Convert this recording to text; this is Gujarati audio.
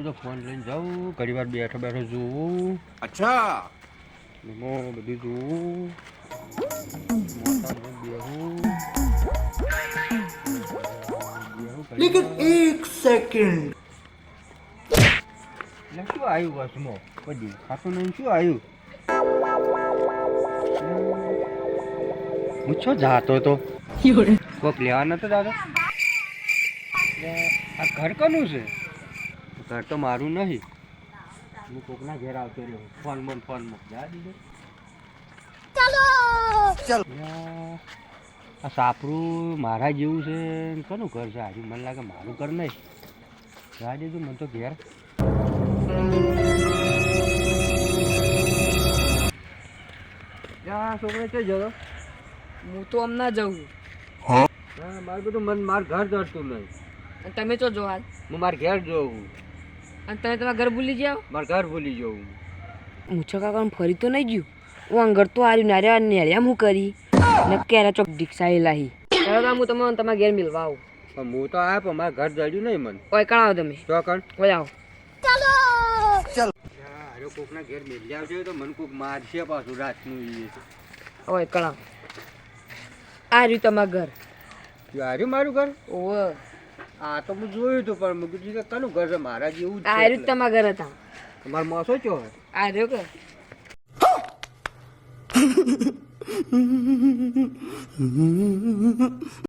તો ફોન લઈને જાઉં ઘણી વાર બેઠો બેઠો જોવું. અચ્છા એમાં બધું જોવું મોટા બેહું लेकिन एक सेकंड એટલે શું આવ્યું બસમાં બધી ખાતું નહીં શું આવ્યું હું છો જાતો તો કોક લેવા નતો જાતો આ ઘર કોનું છે ઘર તો મારું નહીં હું કોકના ઘેર આવતો રહ્યો ફોનમાં જા દીધો चल આ સાપરું મારા જેવું છે ને કોનું ઘર છે આજે મને લાગે મારું ઘર નહીં જા દીધું મને તો ઘેર છોકરા છે જતો હું તો હમણાં જઉં હા મારું બધું મન મારું ઘર જડતું નહીં અને તમે તો જો હાલ હું મારા ઘેર જોઉં અને તમે તમારા ઘર ભૂલી જાઓ મારું ઘર ભૂલી જવું મૂછો કાકા ફરી તો નહીં ગયું હું અંગર તો આવ્યું નાર્યા નેર્યા હું કરી નક્કી આ ચોક ડીક્ષાઈ લાહી ચાલો હું તમને તમારા ઘેર મિલવા આવું પણ હું તો આવ્યા પણ મારા ઘર જડ્યું નહીં મને ઓય કણ આવો તમે ચોકણ ઓય આવો અરે કોકના ઘેર મેલી આવશે તો મને કોક મારશે પાછું રાતનું ઓય કણ આવો આ રહ્યું તમારા ઘર આવ્યું મારું ઘર ઓવે આ તો હું જોયું હતું પણ મેં કીધું કે કનું ઘર છે મારા જેવું જ આ છે રહ્યું તમારા ઘર હતા તમારો મોસો ચો આ રહ્યો કે